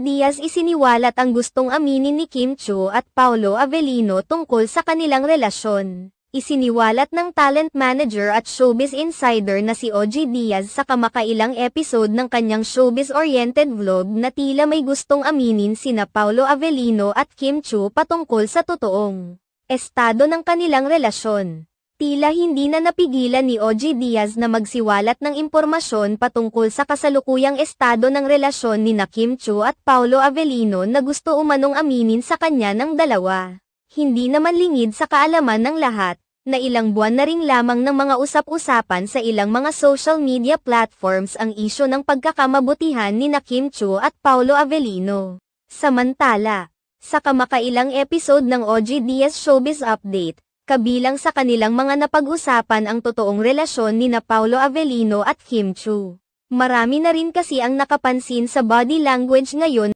Diaz isiniwalat ang gustong aminin ni Kim Chiu at Paolo Avellino tungkol sa kanilang relasyon. Isiniwalat ng talent manager at showbiz insider na si OG Diaz sa kamakailang episode ng kanyang showbiz-oriented vlog na tila may gustong aminin sina Paolo Avellino at Kim Chiu patungkol sa totoong estado ng kanilang relasyon. Tila hindi na napigilan ni OG Diaz na magsiwalat ng impormasyon patungkol sa kasalukuyang estado ng relasyon ni Kim Chiu at Paolo Avellino na gusto umanong aminin sa kanya ng dalawa. Hindi naman lingid sa kaalaman ng lahat, na ilang buwan na ring lamang ng mga usap-usapan sa ilang mga social media platforms ang isyo ng pagkakamabutihan ni Kim Chiu at Paolo Avellino. Samantala, sa kamakailang episode ng OG Diaz Showbiz Update, kabilang sa kanilang mga napag-usapan ang totoong relasyon ni Paolo Avellino at Kim Chiu. Marami na rin kasi ang nakapansin sa body language ngayon